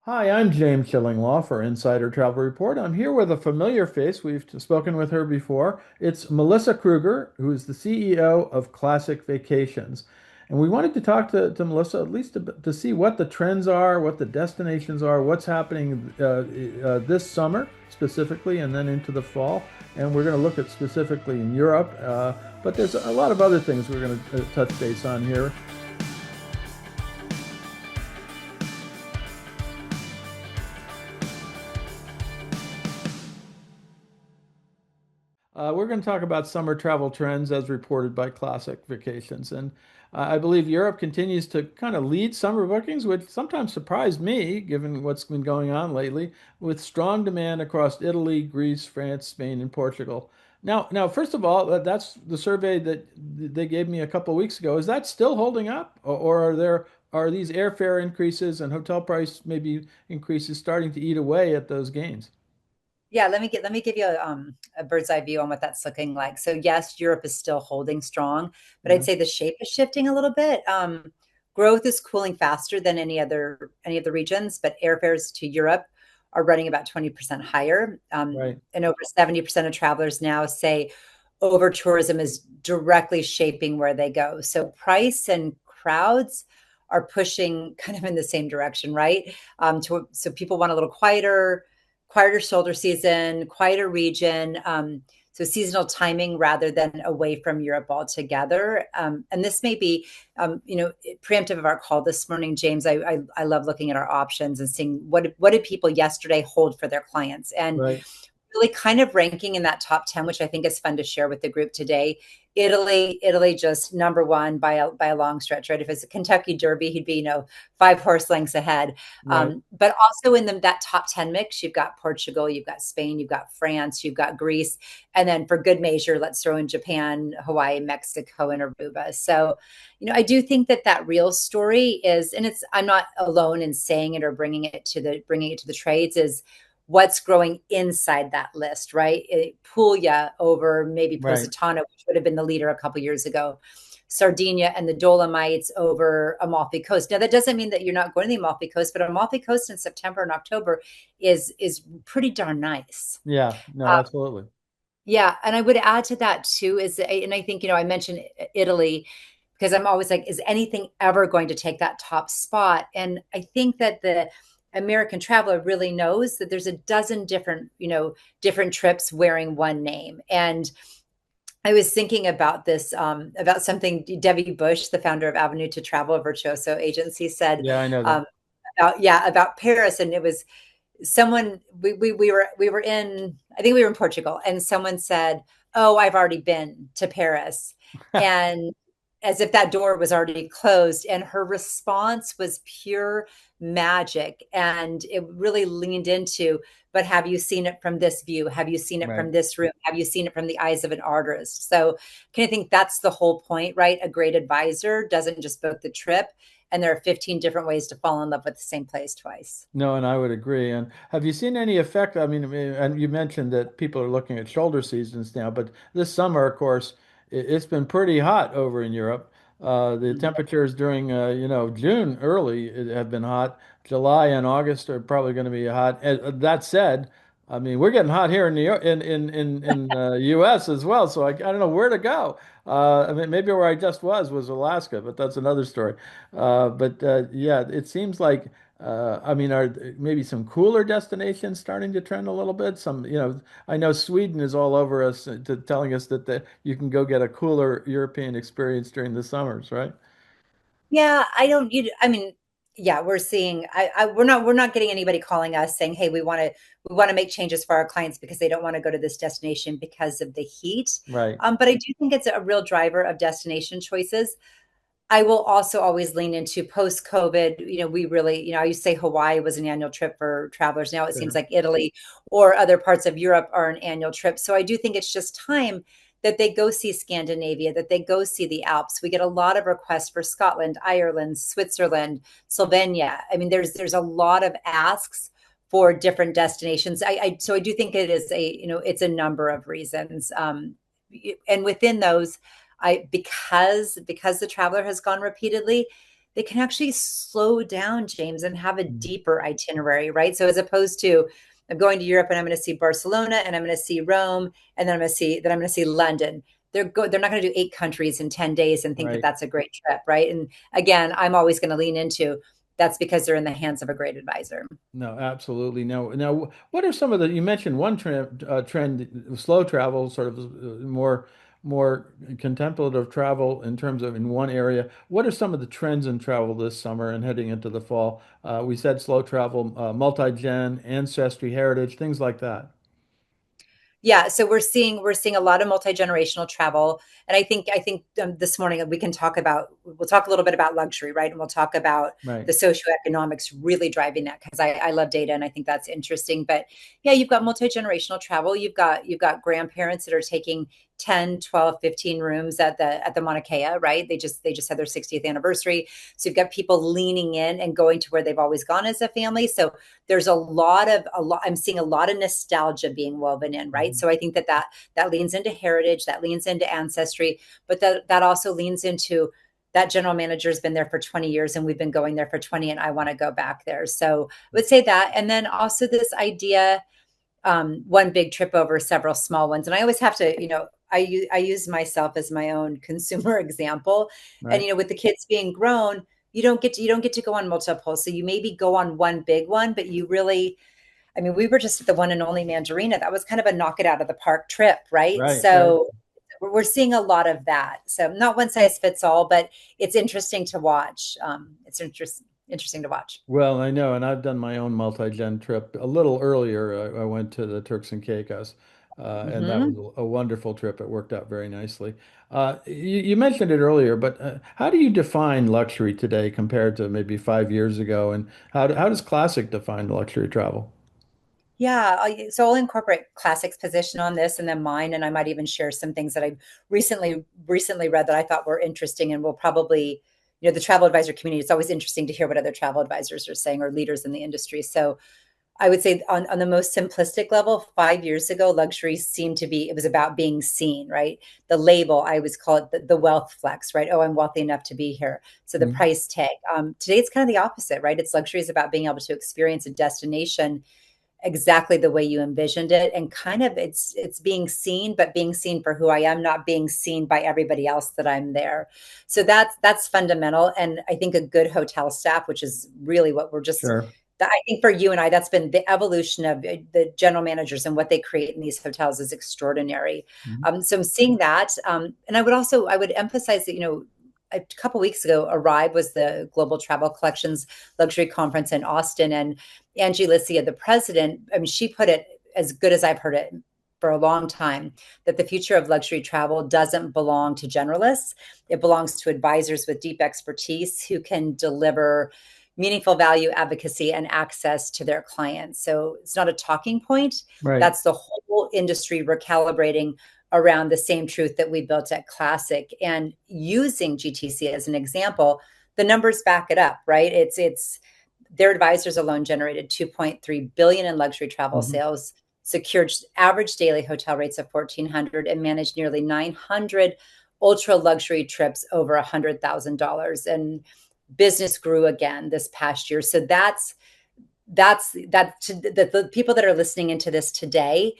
Hi, I'm James Shillinglaw for Insider Travel Report. I'm here with a familiar face. We've spoken with her before. It's Melissa Kruger, who is the CEO of Classic Vacations. And we wanted to talk to Melissa at least to see what the trends are, what the destinations are, what's happening this summer specifically, and then into the fall. And we're going to look at specifically in Europe, but there's a lot of other things we're going to touch base on here. We're going to talk about summer travel trends as reported by Classic Vacations. And I believe Europe continues to kind of lead summer bookings, which sometimes surprised me, given what's been going on lately, with strong demand across Italy, Greece, France, Spain, and Portugal. Now, first of all, that's the survey that they gave me a couple of weeks ago. Is that still holding up, or are these airfare increases and hotel price maybe increases starting to eat away at those gains? Yeah, let me give you a bird's eye view on what that's looking like. So yes, Europe is still holding strong, but I'd Yeah, say the shape is shifting a little bit. Growth is cooling faster than any of the regions, but airfares to Europe are running about 20% higher. right. And over 70% of travelers now say over tourism is directly shaping where they go. So price and crowds are pushing kind of in the same direction, right? So people want a little quieter shoulder season, quieter region. So seasonal timing rather than away from Europe altogether. And this may be, preemptive of our call this morning, James. I love looking at our options and seeing what did people yesterday hold for their clients, and Right. really kind of ranking in that top 10, which I think is fun to share with the group today. Italy just number one by a long stretch, right? If it's a Kentucky Derby, he'd be, 5 horse lengths ahead. Right. But also in that top 10 mix, you've got Portugal, you've got Spain, you've got France, you've got Greece. And then for good measure, let's throw in Japan, Hawaii, Mexico, and Aruba. So, I do think that real story is, and I'm not alone in saying it or bringing it to the trades, is what's growing inside that list, right? Puglia over maybe Right. Positano, which would have been the leader a couple years ago. Sardinia and the Dolomites over Amalfi Coast. Now that doesn't mean that you're not going to the Amalfi Coast, but Amalfi Coast in September and October is pretty darn nice. Yeah, no, Uh, absolutely. yeah, and I would add to that too and I think I mentioned Italy because I'm always like, is anything ever going to take that top spot? And I think that the American traveler really knows that there's a dozen different trips wearing one name. And I was thinking about this, about something Debbie Bush, the founder of Avenue to Travel, a Virtuoso agency, said Yeah, I know that. um, about Paris, and it was someone we were in. I think we were in Portugal, and someone said, "Oh, I've already been to Paris," and as if that door was already closed. And her response was pure magic, and it really leaned into, but have you seen it from this view? Have you seen it Right. from this room? Have you seen it from the eyes of an artist? So can I think that's the whole point, right? A great advisor doesn't just book the trip, and there are 15 different ways to fall in love with the same place twice. No, and I would agree. And have you seen any effect? I mean, and you mentioned that people are looking at shoulder seasons now, but this summer, of course, it's been pretty hot over in Europe. The temperatures during, June early have been hot. July and August are probably going to be hot. And that said, I mean, we're getting hot here in New York, in U.S. as well. So I don't know where to go. I mean, maybe where I just was Alaska, but that's another story. But yeah, it seems like. I mean, are maybe some cooler destinations starting to trend a little bit? I know Sweden is all over us telling us that you can go get a cooler European experience during the summers, right? Yeah, I don't. I mean, yeah, we're seeing. We're not getting anybody calling us saying, "Hey, we want to make changes for our clients because they don't want to go to this destination because of the heat." Right. But I do think it's a real driver of destination choices. I will also always lean into post COVID. We really, I used to say Hawaii was an annual trip for travelers. Now it seems Sure. like Italy or other parts of Europe are an annual trip. So I do think it's just time that they go see Scandinavia, that they go see the Alps. We get a lot of requests for Scotland, Ireland, Switzerland, Slovenia. I mean, there's a lot of asks for different destinations. So I do think it is it's a number of reasons. And within those, because the traveler has gone repeatedly, they can actually slow down, James, and have a deeper itinerary, right? So as opposed to I'm going to Europe and I'm going to see Barcelona and I'm going to see Rome and then I'm going to see London. They're not going to do 8 countries in 10 days and think that Right. that's a great trip, right? And again, I'm always going to lean into that's because they're in the hands of a great advisor. No, absolutely. Now, what are some of the, you mentioned one trend, slow travel, sort of more contemplative travel in terms of in one area. What are some of the trends in travel this summer and heading into the fall? We said slow travel, multi-gen, ancestry, heritage, things like that. Yeah, so we're seeing a lot of multi-generational travel, and I think this morning we'll talk a little bit about luxury, right? And we'll talk about Right. the socioeconomics really driving that because I love data and I think that's interesting. But yeah, you've got multi-generational travel. You've got grandparents that are taking 10, 12, 15 rooms at the Mauna Kea, right? They just had their 60th anniversary. So you've got people leaning in and going to where they've always gone as a family. So there's a lot I'm seeing a lot of nostalgia being woven in, right? Mhm. So I think that leans into heritage, that leans into ancestry, but that also leans into that general manager's been there for 20 years and we've been going there for 20 and I want to go back there. So I would say that. And then also this idea, one big trip over several small ones. And I always have to, I use myself as my own consumer example. And Right. with the kids being grown, you don't get to go on multiple. So you maybe go on one big one, but you really, I mean, we were just at the one and only Mandarina. That was kind of a knock it out of the park trip, right? Right. Right. So we're seeing a lot of that. So not one size fits all, but it's interesting to watch. It's interesting to watch. Well, I know, and I've done my own multi-gen trip a little earlier. I went to the Turks and Caicos, and that Hmm. was a wonderful trip. It worked out very nicely. You mentioned it earlier, but how do you define luxury today compared to maybe 5 years ago? And how does classic define luxury travel? Yeah, so I'll incorporate Classic's position on this and then mine, and I might even share some things that I recently read that I thought were interesting, and we'll probably, the travel advisor community. It's always interesting to hear what other travel advisors are saying or leaders in the industry. So I would say on the most simplistic level, 5 years ago, luxury seemed to be it was about being seen, right? The label, I always call it the wealth flex, right? Oh, I'm wealthy enough to be here. So the Mhm. price tag. Today, it's kind of the opposite, right? It's luxury is about being able to experience a destination exactly the way you envisioned it and kind of it's being seen but being seen for who I am, not being seen by everybody else that I'm there. So that's fundamental, and I think a good hotel staff, which is really what we're just Sure. I think for you and I, that's been the evolution of the general managers and what they create in these hotels is extraordinary. Mhm. So I'm seeing that, and I would emphasize that a couple weeks ago, Arrive was the Global Travel Collections Luxury Conference in Austin, and Angie Lissia, the president, I mean, she put it as good as I've heard it for a long time, that the future of luxury travel doesn't belong to generalists. It belongs to advisors with deep expertise who can deliver meaningful value, advocacy, and access to their clients. So it's not a talking point. Right. That's the whole industry recalibrating around the same truth that we built at Classic, and using GTC as an example. The numbers back it up, right? It's their advisors alone generated 2.3 billion in luxury travel Mhm. sales, secured average daily hotel rates of 1,400, and managed nearly 900 ultra luxury trips over $100,000. And business grew again this past year. So the people that are listening into this today,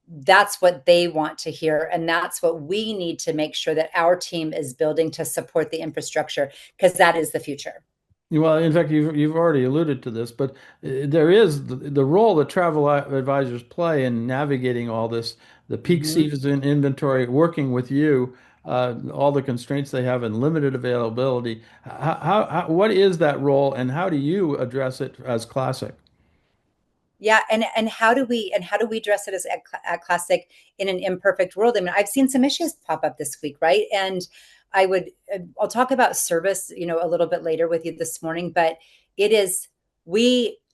that's what they want to hear, and that's what we need to make sure that our team is building to support the infrastructure, because that is the future. Well, in fact, you've already alluded to this, but there is the role that travel advisors play in navigating all this, the peak Mhm. season inventory, working with you, all the constraints they have and limited availability. What is that role, and how do you address it as Classic? Yeah, and how do we address it as at Classic in an imperfect world? I mean, I've seen some issues pop up this week, right? And I'll talk about service, a little bit later with you this morning, but it is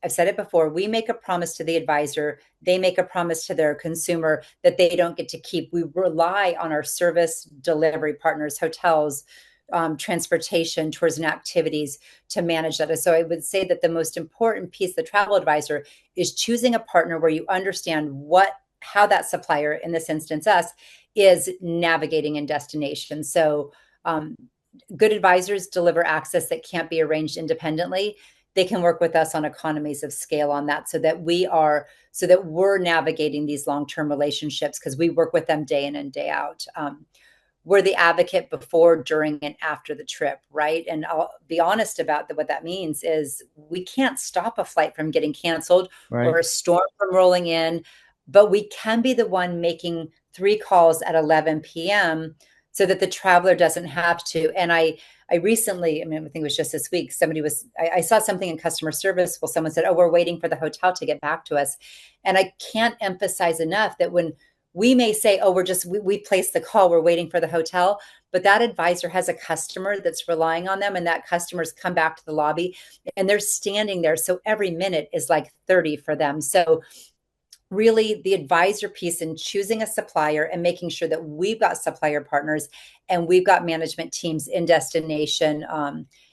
I've said it before, we make a promise to the advisor, they make a promise to their consumer that they don't get to keep. We rely on our service delivery partners, hotels, transportation, tours and activities to manage that. So I would say that the most important piece, the travel advisor, is choosing a partner where you understand how that supplier, in this instance us, is navigating in destination. So good advisors deliver access that can't be arranged independently. They can work with us on economies of scale on that, so that we're navigating these long-term relationships, because we work with them day in and day out. We're the advocate before, during, and after the trip, right? And I'll be honest about what that means is we can't stop a flight from getting canceled or Right. a storm from rolling in, but we can be the one making 3 calls at 11 p.m. so that the traveler doesn't have to. And I recently, I mean, I think it was just this week, I saw something in customer service. Well, someone said, oh, we're waiting for the hotel to get back to us. And I can't emphasize enough that when we may say, oh, we placed the call, we're waiting for the hotel, but that advisor has a customer that's relying on them, and that customer's come back to the lobby and they're standing there. So every minute is like 30 for them. So really, the advisor piece in choosing a supplier and making sure that we've got supplier partners and we've got management teams in destination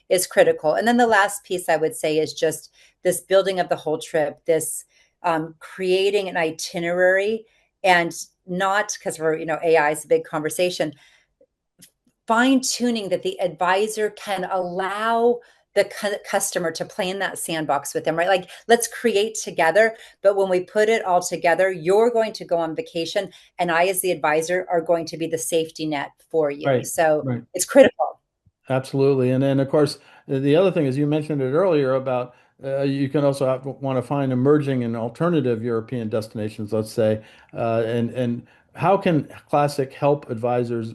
is critical. And then the last piece I would say is just this building of the whole trip, this creating an itinerary, and not, because AI is a big conversation, fine tuning that the advisor can allow the customer to play in that sandbox with them, right? Like, let's create together. But when we put it all together, you're going to go on vacation, and I, as the advisor, are going to be the safety net for you. Right. So Right. it's critical. Absolutely. And then, of course, the other thing is you mentioned it earlier about you can also want to find emerging and alternative European destinations, let's say, and how can Classic help advisors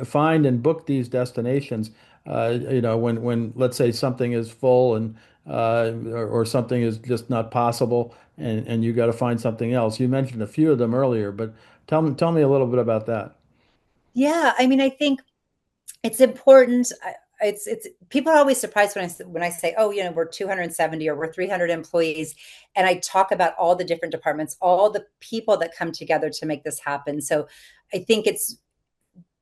find and book these destinations? When let's say something is full and or something is just not possible, and you got to find something else. You mentioned a few of them earlier, but tell me a little bit about that. Yeah, I mean, I think it's important. It's people are always surprised when I say, oh, we're 270 or we're 300 employees, and I talk about all the different departments, all the people that come together to make this happen. So I think it's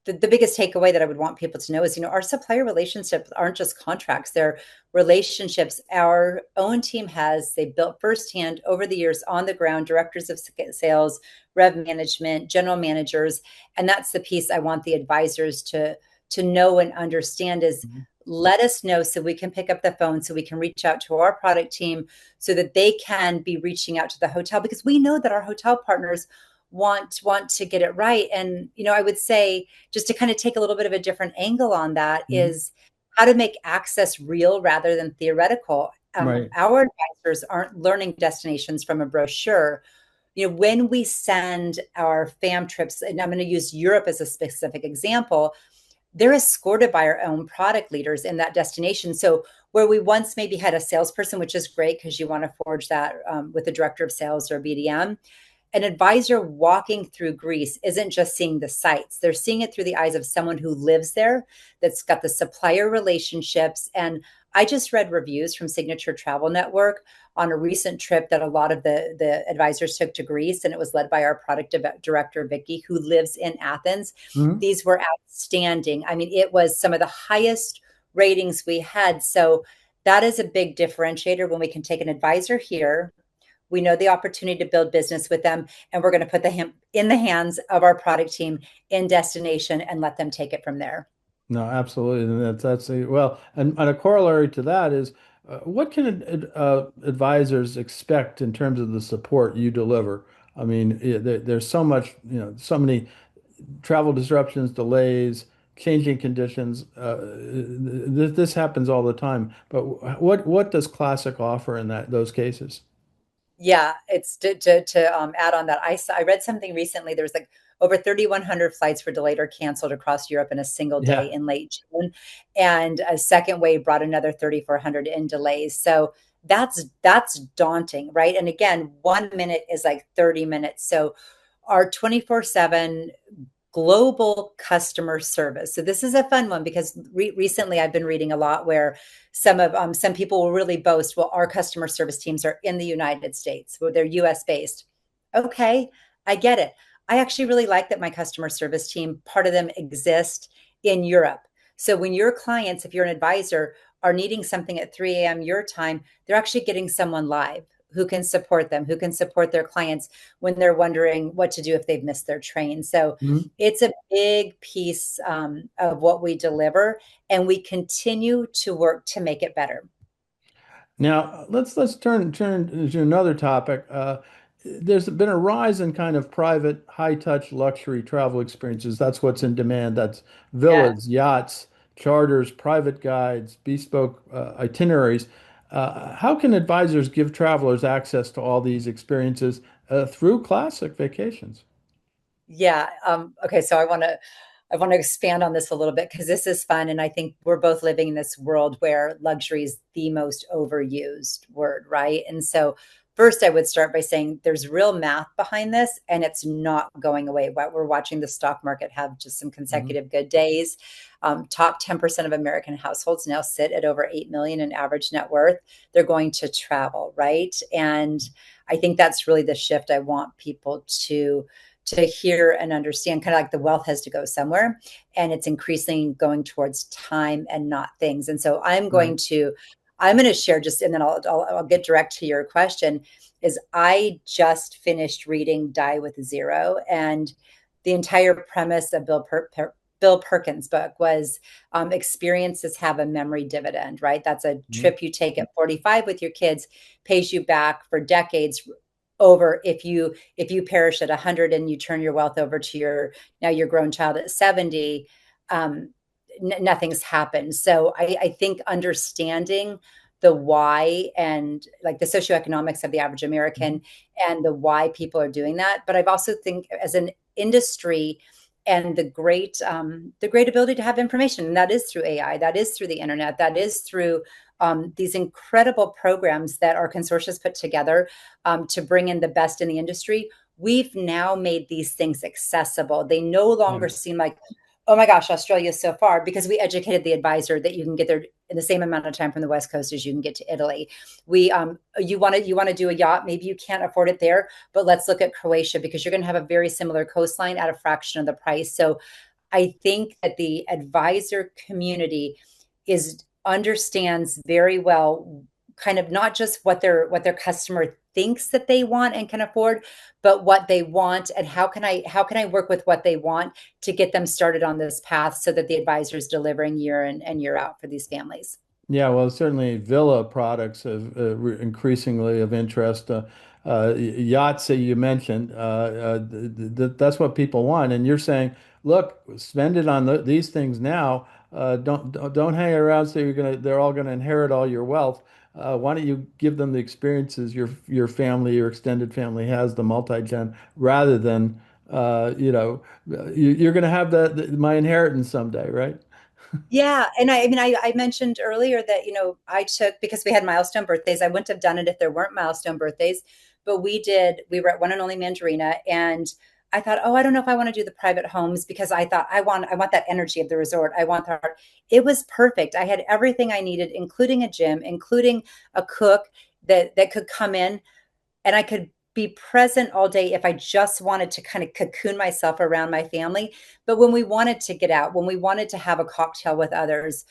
the biggest takeaway that I would want people to know is, our supplier relationships aren't just contracts. They're relationships our own team has. They built firsthand over the years on the ground, directors of sales, rev management, general managers. And that's the piece I want the advisors to know and understand is, Mhm. let us know so we can pick up the phone, so we can reach out to our product team so that they can be reaching out to the hotel, because we know that our hotel partners want to get it right. And I would say, just to kind of take a little bit of a different angle on that, Mhm. is how to make access real rather than theoretical. Right. Our advisors aren't learning destinations from a brochure. When we send our fam trips, and I'm going to use Europe as a specific example, they're escorted by our own product leaders in that destination. So where we once maybe had a salesperson, which is great because you want to forge that with a director of sales or a BDM, an advisor walking through Greece isn't just seeing the sights. They're seeing it through the eyes of someone who lives there, that's got the supplier relationships. And I just read reviews from Signature Travel Network on a recent trip that a lot of the advisors took to Greece, and it was led by our product director, Vicky, who lives in Athens. Mhm. These were outstanding. I mean, it was some of the highest ratings we had. So that is a big differentiator when we can take an advisor here. We know the opportunity to build business with them, and we're going to put them in the hands of our product team in destination and let them take it from there. No, absolutely. And well, and a corollary to that is what can advisors expect in terms of the support you deliver? I mean, there's so much, so many travel disruptions, delays, changing conditions. This happens all the time. But what does Classic offer in those cases? Yeah, it's to add on that. I read something recently. There was like over 3,100 flights were delayed or canceled across Europe in a single day Yeah. in late June, and a second wave brought another 3,400 in delays. So that's daunting, right? And again, 1 minute is like 30 minutes. So our 24/7 global customer service. So this is a fun one because recently I've been reading a lot where some people will really boast, well, our customer service teams are in the United States, well, they're US based. Okay, I get it. I actually really like that my customer service team, part of them exist in Europe. So when your clients, if you're an advisor, are needing something at 3 a.m. your time, they're actually getting someone live who can support them, who can support their clients when they're wondering what to do if they've missed their train. So Mhm. it's a big piece of what we deliver, and we continue to work to make it better. Now let's turn to another topic. There's been a rise in kind of private, high-touch luxury travel experiences. That's what's in demand. That's Yeah. villas, yachts, charters, private guides, bespoke itineraries. How can advisors give travelers access to all these experiences through classic vacations? Yeah. Okay. So I want to expand on this a little bit because this is fun, and I think we're both living in this world where luxury is the most overused word, right? And so, first, I would start by saying there's real math behind this, and it's not going away. What we're watching the stock market have just some Mhm. consecutive good days. Top 10% of American households now sit at over 8 million in average net worth. They're going to travel, right? And I think that's really the shift I want people to hear and understand, kind of like the wealth has to go somewhere, and it's increasingly going towards time and not things. And so Right. I'm going to share just, and then I'll get direct to your question, is I just finished reading Die with Zero, and the entire premise of Bill Perkins' book was experiences have a memory dividend, right? That's a Mhm. trip you take at 45 with your kids, pays you back for decades over if you perish at 100 and you turn your wealth over to your grown child at 70. Nothing's happened. So I think understanding the why and like the socioeconomics of the average Mhm. American and the why people are doing that. But I've also think as an industry and the great ability to have information, and that is through AI, that is through the internet, that is through these incredible programs that our consortiums put together to bring in the best in the industry. We've now made these things accessible. They no Yeah. longer seem like, oh my gosh, Australia is so far, because we educated the advisor that you can get there in the same amount of time from the West Coast as you can get to Italy. You want to do a yacht, maybe you can't afford it there, but let's look at Croatia because you're going to have a very similar coastline at a fraction of the price. So I think that the advisor community is understands very well kind of not just what their customer thinks that they want and can afford, but what they want and how can I work with what they want to get them started on this path so that the advisor is delivering year in and year out for these families. Yeah, well, certainly villa products have increasingly of interest. Yachts that you mentioned, that's what people want. And you're saying, look, spend it on these things now. Don't hang around so they're all gonna inherit all your wealth. Why don't you give them the experiences your family, your extended family has, the multi-gen, rather than you're gonna have my inheritance someday, right? Yeah, and I mean, I mentioned earlier that I took because we had milestone birthdays. I wouldn't have done it if there weren't milestone birthdays, but we did. We were at One and Only Mandarina, and I thought, oh, I don't know if I want to do the private homes because I thought I want that energy of the resort. I want that. It was perfect. I had everything I needed, including a gym, including a cook that could come in, and I could be present all day if I just wanted to kind of cocoon myself around my family. But when we wanted to get out, when we wanted to have a cocktail with others,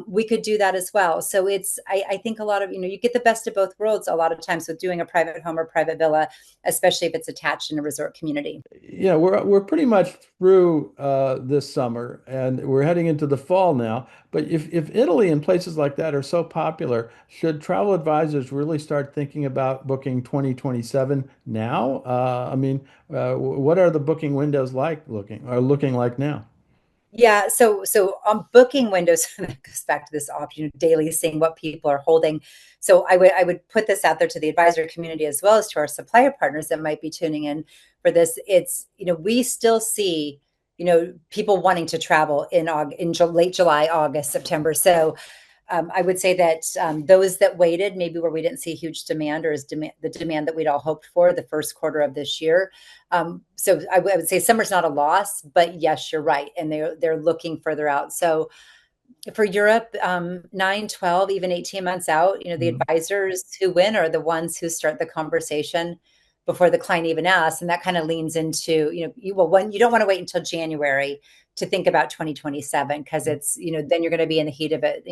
we could do that as well. So I think a lot of, you get the best of both worlds a lot of times with doing a private home or private villa, especially if it's attached in a resort community. Yeah, we're pretty much through this summer, and we're heading into the fall now. But if Italy and places like that are so popular, should travel advisors really start thinking about booking 2027 now? I mean, what are the booking windows looking like now? Yeah, so on booking windows, that goes back to this option daily, seeing what people are holding. So I would put this out there to the advisor community as well as to our supplier partners that might be tuning in for this. It's we still see people wanting to travel in late July, August, September. So I would say that those that waited, maybe where we didn't see huge demand or the demand that we'd all hoped for the first quarter of this year. So I would say summer's not a loss, but yes, you're right, and they're looking further out. So for Europe, 9, 12, even 18 months out, the Mhm. advisors who win are the ones who start the conversation before the client even asks. And that kind of leans into, when you don't want to wait until January to think about 2027 because it's, then you're going to be in the heat of it.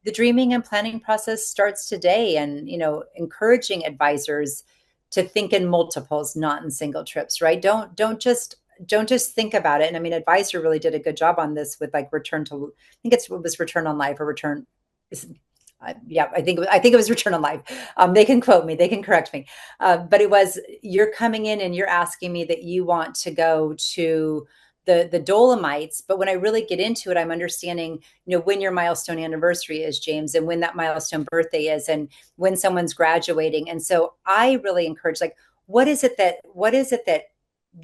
the dreaming and planning process starts today, and encouraging advisors to think in multiples, not in single trips, right? Don't just think about it. And I mean, advisor really did a good job on this with like return to, I think it was return on life or return. Yeah, I think it was return on life. They can quote me, they can correct me, but it was, you're coming in and you're asking me that you want to go to the Dolomites, but when I really get into it, I'm understanding, when your milestone anniversary is, James, and when that milestone birthday is, and when someone's graduating. And so I really encourage, like, what is it that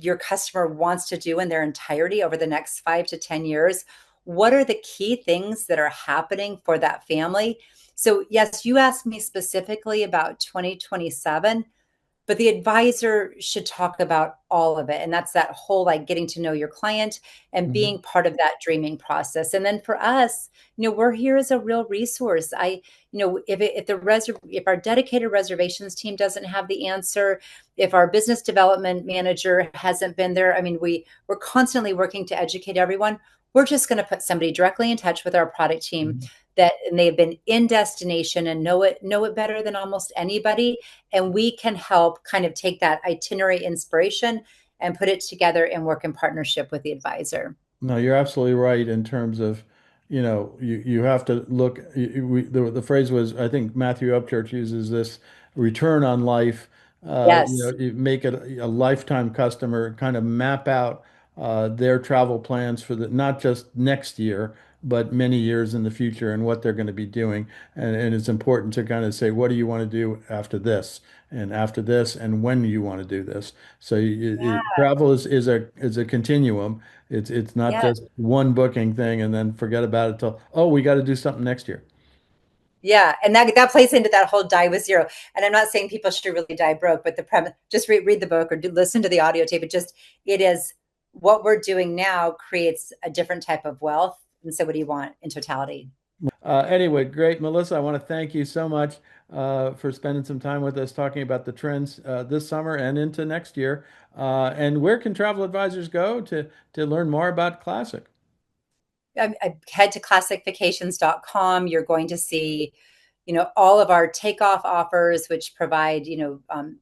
your customer wants to do in their entirety over the next 5 to 10 years? What are the key things that are happening for that family? So, yes, you asked me specifically about 2027, but the advisor should talk about all of it. And that's that whole, like, getting to know your client and Mhm. being part of that dreaming process. And then for us, we're here as a real resource. If our dedicated reservations team doesn't have the answer, if our business development manager hasn't been there, I mean, we're constantly working to educate everyone. We're just going to put somebody directly in touch with our product team, Mhm. and they've been in destination and know it better than almost anybody, and we can help kind of take that itinerary inspiration and put it together and work in partnership with the advisor. No, you're absolutely right in terms of, you have to look. The phrase was, I think Matthew Upchurch uses this return on life. Yes. You make it a lifetime customer, kind of map out their travel plans for not just next year, but many years in the future and what they're going to be doing. And it's important to kind of say, what do you want to do after this, and when do you want to do this? So travel is a continuum. It's not Yeah. just one booking thing and then forget about it till, oh, we got to do something next year. Yeah, and that plays into that whole die with zero. And I'm not saying people should really die broke, but the premise, just read the book or listen to the audio tape. It is what we're doing now creates a different type of wealth. And so, what do you want in totality? Anyway, great, Melissa. I want to thank you so much for spending some time with us talking about the trends this summer and into next year. And where can travel advisors go to learn more about Classic? I head to classicvacations.com. You're going to see, all of our takeoff offers, which provide,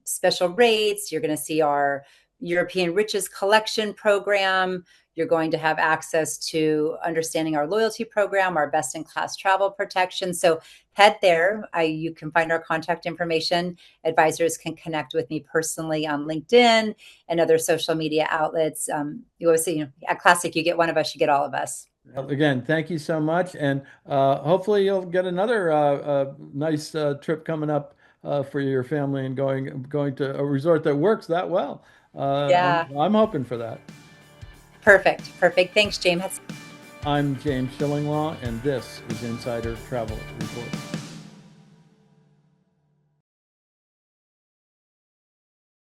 special rates. You're going to see our European Riches Collection program. You're going to have access to understanding our loyalty program, our best in class travel protection. So head there. You can find our contact information. Advisors can connect with me personally on LinkedIn and other social media outlets. You always say, at Classic, you get one of us, you get all of us. Again, thank you so much, and hopefully you'll get another nice trip coming up for your family and going to a resort that works that well. Yeah. I'm hoping for that. Perfect. Perfect. Thanks, James. I'm James Shillinglaw, and this is Insider Travel Report.